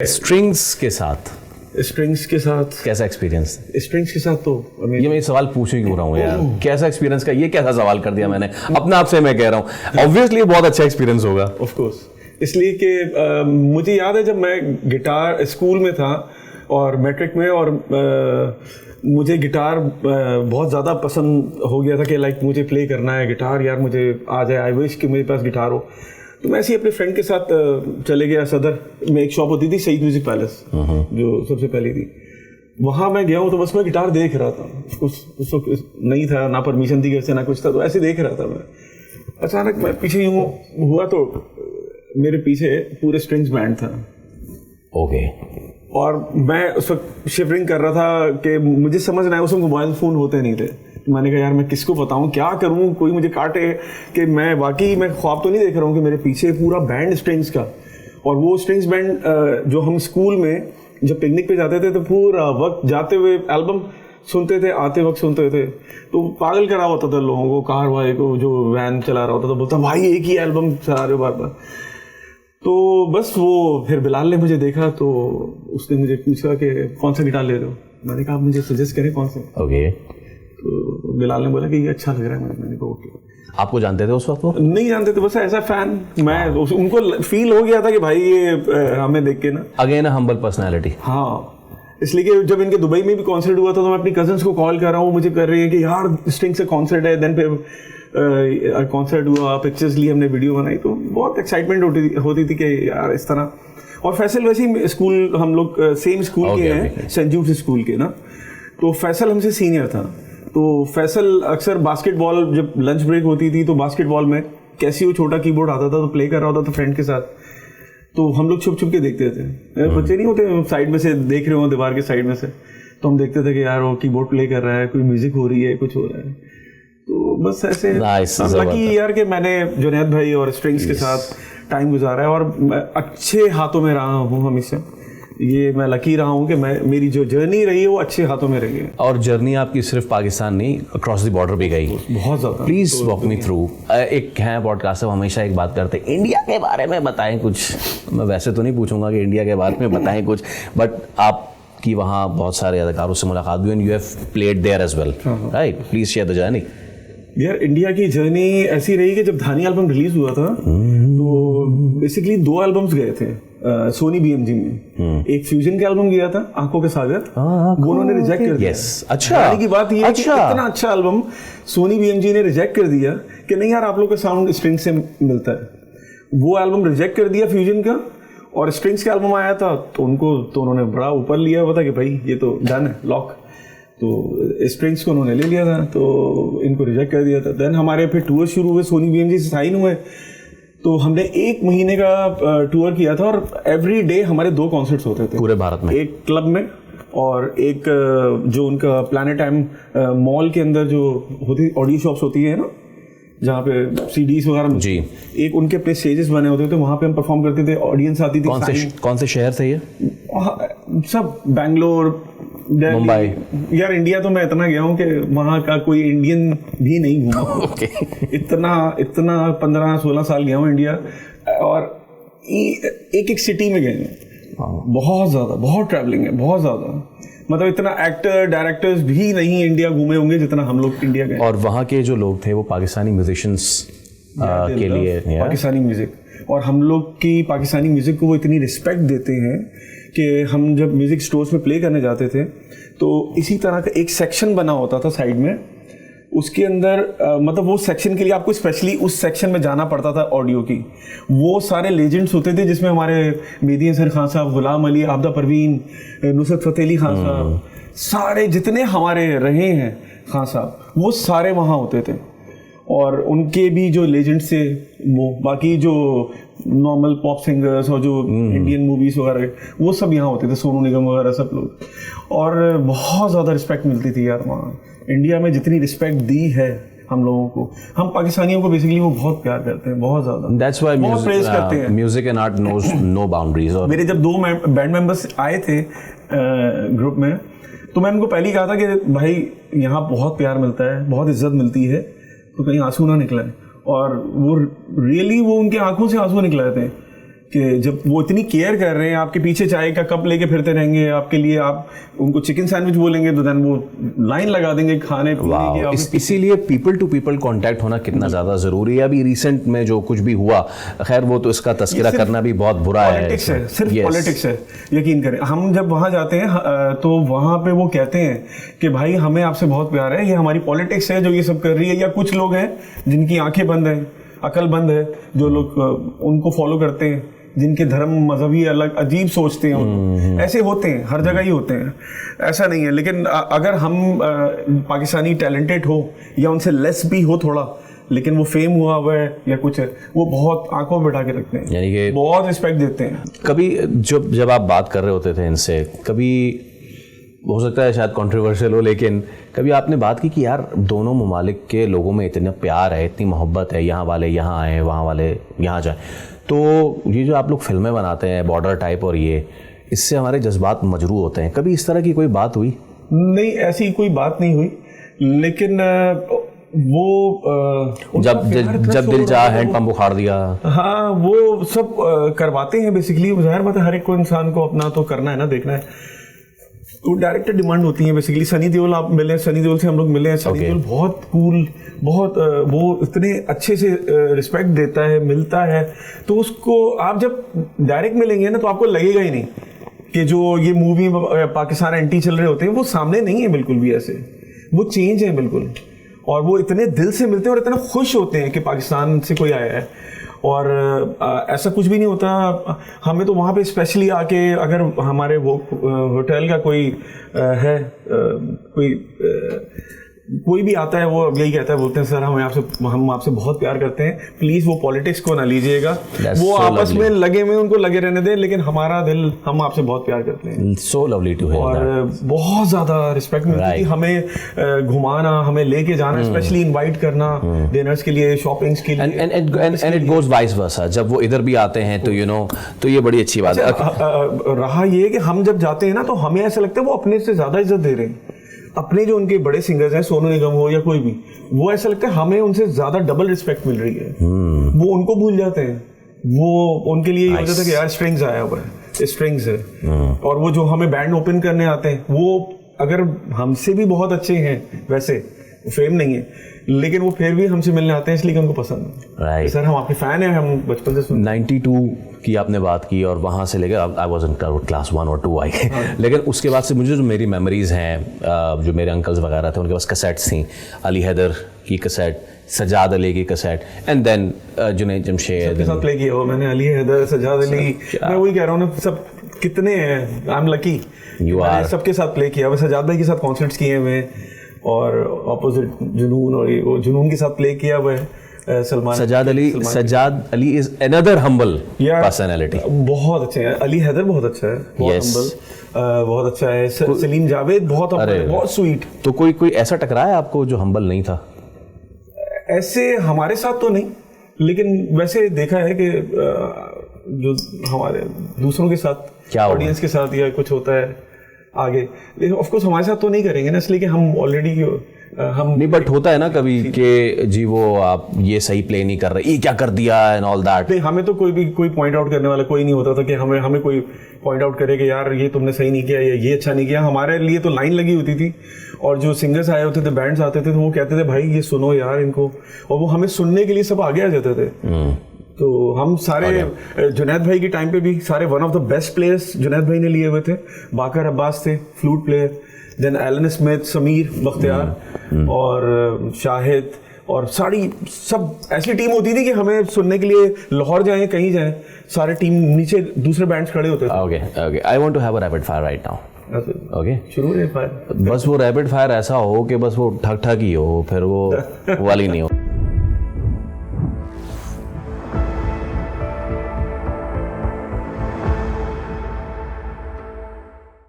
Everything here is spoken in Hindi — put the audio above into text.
स्ट्रिंग्स के साथ कैसा एक्सपीरियंस? स्ट्रिंग्स के साथ तो ये मैं सवाल पूछ ही क्यों रहा हूँ यार, कैसा एक्सपीरियंस का ये कैसा सवाल कर दिया मैंने अपने आप से। मैं कह रहा हूँ ऑब्वियसली बहुत अच्छा एक्सपीरियंस होगा। ऑफ कोर्स, इसलिए कि मुझे याद है जब मैं गिटार स्कूल में था और मैट्रिक में, और मुझे गिटार बहुत ज़्यादा पसंद हो गया था कि लाइक मुझे प्ले करना है गिटार, यार मुझे आ जाए, आई विश कि मेरे पास गिटार हो। तो मैं ऐसे ही अपने फ्रेंड के साथ चले गया। सदर में एक शॉप होती थी, शहीद म्यूजिक पैलेस, जो सबसे पहली थी। वहाँ मैं गया हूँ तो बस मैं गिटार देख रहा था। उस वक्त नहीं था, ना परमिशन थी कैसे, ना कुछ था, तो ऐसे देख रहा था मैं। अचानक मैं पीछे यूँ हुआ तो मेरे पीछे पूरे स्ट्रिंग्स बैंड था। ओके। और मैं उस वक्त शिवरिंग कर रहा था कि मुझे समझ ना आया, उस वक्त मोबाइल फ़ोन होते नहीं थे। तो मैंने कहा यार मैं किसको बताऊं, क्या करूं, कोई मुझे काटे कि मैं वाकई मैं ख्वाब तो नहीं देख रहा हूं कि मेरे पीछे पूरा बैंड स्ट्रिंग्स का। और वो स्ट्रिंग्स बैंड जो हम स्कूल में जब पिकनिक पे जाते थे तो पूरा वक्त जाते हुए एल्बम सुनते थे, आते वक्त सुनते थे, तो पागल करा होता था लोगों को, कार वाले को जो वैन चला रहा होता था, बोलता भाई एक ही एल्बम चला रहे हो बार बार। तो बस वो फिर बिलाल ने मुझे देखा तो उसने मुझे पूछा कि कौन सा गिटार ले रहे हो। मैंने कहा आप मुझे सजेस्ट करें कौन सा। ओके। तो बिलाल ने बोला कि ये अच्छा लग रहा है। मैंने कहा ओके। आपको जानते थे उस वक्त? वो नहीं जानते थे, बस ऐसा फैन मैं, उनको फील हो गया था कि भाई ये हमें देख के ना, अगेन अ हम्बल पर्सनैलिटी। हाँ, इसलिए कि जब इनके दुबई में भी कॉन्सर्ट हुआ था तो मैं अपनी कजन्स को कॉल कर रहा हूँ, मुझे कर रही है कि यार स्ट्रिंग से कॉन्सर्ट है। देन फिर कॉन्सर्ट हुआ, पिक्चर्स ली हमने, वीडियो बनाई, तो बहुत एक्साइटमेंट होती थी कि यार इस तरह। और फैसल वैसे ही स्कूल, हम लोग सेम स्कूल के हैं, सेंट जूड स्कूल के ना, तो फैसल हमसे सीनियर था। तो फैसल अक्सर बास्केटबॉल, जब लंच ब्रेक होती थी तो बास्केटबॉल में कैसी वो छोटा कीबोर्ड आता था तो प्ले कर रहा होता था फ्रेंड के साथ। तो हम लोग छुप छुप के देखते थे, बच्चे नहीं होते साइड में से देख रहे हो दीवार के साइड में से, तो हम देखते थे कि यार वो कीबोर्ड प्ले कर रहा है, कोई म्यूजिक हो रही है, कुछ हो रहा है। तो बस ऐसे लकी यार कि मैंने जुनैद भाई और स्ट्रिंग्स के साथ टाइम गुजारा है और अच्छे हाथों में रहा हूँ हमेशा। ये मैं लकी रहा हूँ कि मेरी जो जर्नी रही है वो अच्छे हाथों में रही है। और जर्नी आपकी सिर्फ पाकिस्तान नहीं, अक्रॉस द बॉर्डर भी गई बहुत ज़्यादा। Please walk me through. एक है पॉडकास्ट में हमेशा एक बात करते हैं, इंडिया के बारे में बताएं कुछ। मैं वैसे तो नहीं पूछूंगा कि इंडिया के बारे में बताएं कुछ, बट आपकी वहाँ बहुत सारे अदाकारों से मुलाकात हुई, and you have played there as well, right? Please share the journey. यार इंडिया की जर्नी ऐसी रही कि जब धानी एल्बम रिलीज हुआ था तो बेसिकली 2 एल्बम्स गए थे सोनी बीएमजी में। एक फ्यूजन का एल्बम गया था, आंखों के सागर, वो उन्होंने रिजेक्ट कर दिया। अच्छा, की बात ये है कि इतना अच्छा एल्बम सोनी बीएमजी ने रिजेक्ट कर दिया कि नहीं यार आप लोग का साउंड स्ट्रिंग से मिलता है। वो एल्बम रिजेक्ट कर दिया फ्यूजन का, और स्ट्रिंग्स का एल्बम आया था तो उन्होंने बड़ा ऊपर लिया हुआ था कि भाई ये तो डन है, लॉक। तो स्ट्रिंग्स को उन्होंने ले लिया था, तो इनको रिजेक्ट कर दिया था। देन हमारे फिर टूर शुरू हुए, सोनी बीएमजी से साइन हुए, तो हमने 1 महीने का टूर किया था और एवरी डे हमारे 2 कॉन्सर्ट्स होते थे पूरे भारत में, एक क्लब में और एक जो उनका प्लैनेट टाइम मॉल के अंदर जो होती ऑडियो शॉप्स होती है ना, जहाँ पे सीडीज वगैरह जी, एक उनके पे स्टेजेस बने होते थे, वहाँ पे हम परफॉर्म करते थे, ऑडियंस आती थी। कौन से शहर थे ये? सब बैंगलोर, मुंबई। यार इंडिया तो मैं इतना गया हूँ कि वहाँ का कोई इंडियन भी नहीं घूमा। इतना 15-16 साल गया हूँ इंडिया, और एक सिटी में गए हैं। बहुत ज़्यादा, बहुत ट्रैवलिंग है, बहुत ज़्यादा। मतलब इतना एक्टर डायरेक्टर्स भी नहीं इंडिया घूमे होंगे जितना हम लोग इंडिया गए। और वहाँ के जो लोग थे वो पाकिस्तानी म्यूजिशियंस के लिए पाकिस्तानी म्यूजिक, और हम लोग की पाकिस्तानी म्यूजिक को वो इतनी रिस्पेक्ट देते हैं कि हम जब म्यूजिक स्टोर्स में प्ले करने जाते थे तो इसी तरह का एक सेक्शन बना होता था साइड में, उसके अंदर मतलब वो सेक्शन के लिए आपको स्पेशली उस सेक्शन में जाना पड़ता था ऑडियो की। वो सारे लेजेंड्स होते थे जिसमें हमारे मेहदी हसन खान साहब, गुलाम अली, आबदा परवीन, नुसरत फतेह अली खान साहब, सारे जितने हमारे रहे हैं खान साहब, वो सारे वहाँ होते थे। और उनके भी जो लेजेंड्स थे, वो बाकी जो नॉर्मल पॉप सिंगर्स और जो इंडियन मूवीज वगैरह, वो सब यहाँ होते थे, सोनू निगम वगैरह सब लोग। और बहुत ज़्यादा रिस्पेक्ट मिलती थी यार वहाँ। इंडिया में जितनी रिस्पेक्ट दी है हम लोगों को, हम पाकिस्तानियों को बेसिकली वो बहुत प्यार करते हैं, बहुत ज़्यादा। That's why music and art knows no boundaries। और मेरे जब 2 बैंड मेंबर्स आए थे ग्रुप में, तो मैं उनको पहले ही कहा था कि भाई यहाँ बहुत प्यार मिलता है, बहुत इज्जत मिलती है, तो कहीं आंसू ना निकले। और वो रियली वो उनके आंखों से आंसू निकलाए थे कि जब वो इतनी केयर कर रहे हैं, आपके पीछे चाय का कप लेके फिरते रहेंगे आपके लिए, आप उनको चिकन सैंडविच बोलेंगे तो देन वो लाइन लगा देंगे खाने पीने की। इसीलिए पीपल टू पीपल कांटेक्ट होना कितना ज्यादा जरूरी है। अभी रिसेंट में जो कुछ भी हुआ, खैर वो तो इसका तस्करा करना भी बहुत बुरा है। पॉलिटिक्स है, सिर्फ पॉलिटिक्स है, यकीन करें। हम जब वहां जाते हैं तो वहां पे वो कहते हैं कि भाई हमें आपसे बहुत प्यार है, ये हमारी पॉलिटिक्स है जो ये सब कर रही है। या कुछ लोग हैं जिनकी आंखें बंद है, अकल बंद है, जो लोग उनको फॉलो करते हैं, जिनके धर्म मजहबी अलग अजीब सोचते हैं, ऐसे होते हैं, हर जगह ही होते हैं, ऐसा नहीं है। लेकिन अगर हम पाकिस्तानी टैलेंटेड हो या उनसे लेस भी हो थोड़ा, लेकिन वो फेम हुआ हुआ है या कुछ है, वो बहुत आंखों में बैठा के रखते हैं, यानी कि बहुत रिस्पेक्ट देते हैं। कभी जब आप बात कर रहे होते थे इनसे, कभी हो सकता है शायद कंट्रोवर्शियल हो, लेकिन कभी आपने बात की कि यार दोनों ममालिक के लोगों में इतना प्यार है, इतनी मोहब्बत है, यहाँ वाले यहाँ आए, वहाँ वाले यहाँ जाएं, तो ये जो आप लोग फिल्में बनाते हैं बॉर्डर टाइप और ये, इससे हमारे जज्बात मजरू होते हैं, कभी इस तरह की कोई बात हुई? नहीं, ऐसी कोई बात नहीं हुई, लेकिन वो जब दिल चाहा हैंड पंप उखाड़ दिया, हाँ वो सब करवाते हैं बेसिकली। जाहिर बात है हर एक को इंसान को अपना तो करना है ना, देखना है, तो डायरेक्टर डिमांड होती है बेसिकली। सनी देओल आप मिले, सनी देओल से हम लोग मिले हैं। सनी देओल बहुत कूल, बहुत वो इतने अच्छे से रिस्पेक्ट देता है, मिलता है, तो उसको आप जब डायरेक्ट मिलेंगे ना तो आपको लगेगा ही नहीं कि जो ये मूवी पाकिस्तान एंटी चल रहे होते हैं वो सामने नहीं है बिल्कुल भी ऐसे, वो चेंज है बिल्कुल। और वो इतने दिल से मिलते हैं और इतना खुश होते हैं कि पाकिस्तान से कोई आया है, और ऐसा कुछ भी नहीं होता। हमें तो वहाँ पे स्पेशली आके अगर हमारे वो होटल का कोई है कोई भी आता है, वो यही कहता है, बोलते हैं सर हम आपसे बहुत प्यार करते हैं, प्लीज वो पॉलिटिक्स को ना लीजिएगा, वो आपस में लगे हुए उनको लगे रहने दें, लेकिन हमारा दिल, हम आपसे बहुत प्यार करते हैं। So lovely to hear. और बहुत ज्यादा रिस्पेक्ट मिलती है हमें, घुमाना, हमें लेके जाना, स्पेशली इनवाइट करना डिनर्स के लिए, शॉपिंग्स के लिए, and it goes vice versa. जब वो इधर भी आते हैं तो तो ये बड़ी अच्छी बात है। रहा ये कि हम जब जाते हैं ना तो हमें ऐसा लगता है वो अपने से ज्यादा इज्जत दे रहे हैं। अपने जो उनके बड़े सिंगर्स हैं, सोनू निगम हो या कोई भी, वो ऐसा लगता है हमें उनसे ज्यादा डबल रिस्पेक्ट मिल रही है। वो उनको भूल जाते हैं, वो उनके लिए ये हो जाता है कि यार स्ट्रिंग्स आया हुआ है, स्ट्रिंग्स है। और वो जो हमें बैंड ओपन करने आते हैं, वो अगर हमसे भी बहुत अच्छे हैं, वैसे फेम नहीं है, लेकिन वो फिर भी हमसे मिलने आते हैं इसलिए कि उनको पसंद है। सर हम आपके फैन हैं, हम बचपन से सुनते। 92 की आपने बात की और वहाँ से लेकर आई वाज इन क्लास 1 और 2 आई, लेकिन उसके बाद से मुझे जो मेरी मेमोरीज हैं, जो मेरे अंकल्स वगैरह थे उनके पास कैसेट्स थी, अली हैदर की कैसेट, सजाद अली की cassette, and then Junaid Jamshed के साथ प्ले किया हो मैंने, अली हैदर, सजाद अली, मैं वही कह रहा हूँ ना, सब कितने हैं, आई एम लकी, मैंने सबके साथ प्ले किया। सजाद भाई के साथ कॉन्सर्ट्स किए हुए, और ऑपोजिट जुनून, और वो जुनून के साथ प्ले किया हुआ है Salman. Sajjad Ali is another humble personality, बहुत अच्छे हैं। अली हैदर बहुत अच्छा है, बहुत हम्बल, बहुत अच्छा है। सलीम जावेद बहुत बहुत स्वीट। तो कोई ऐसा टकराया आपको जो हम्बल नहीं था? ऐसे हमारे साथ तो नहीं, लेकिन वैसे देखा है कि जो हमारे दूसरों के साथ, क्या ऑडियंस के साथ या कुछ होता है आगे, लेकिन ऑफ कोर्स हमारे साथ तो नहीं करेंगे ना, इसलिए कि हम ऑलरेडी हम नहीं, बट होता है ना कभी कि जी वो आप ये सही प्ले नहीं कर रहे, ये क्या कर दिया एंड ऑल दैट। नहीं, हमें तो कोई पॉइंट आउट करने वाला कोई नहीं होता था कि हमें कोई पॉइंट आउट करे कि यार ये तुमने सही नहीं किया या ये अच्छा नहीं किया। हमारे लिए तो लाइन लगी होती थी, और जो सिंगर्स आए होते थे, बैंड्स आते थे, तो वो कहते थे भाई ये सुनो यार इनको, और वो हमें सुनने के लिए सब आगे आ जाते थे। तो हम सारे जुनैद भाई के टाइम पे भी सारे one of the best players Junaid भाई ने लिए हुए थे। बाकर अब्बास थे flute player, then Alan Smith, Sameer Bakhtiar और शाहिद, और सारी सब ऐसी टीम होती थी कि हमें सुनने के लिए लाहौर जाएं, कहीं जाएं, सारे टीम नीचे दूसरे बैंड्स खड़े होते थे। Okay, I want to have a rapid fire right now. Okay, शुरू रैपिड फायर, बस वो रैपिड फायर ऐसा हो कि बस वो ठक ठक ही हो, फिर वो वाली नहीं हो।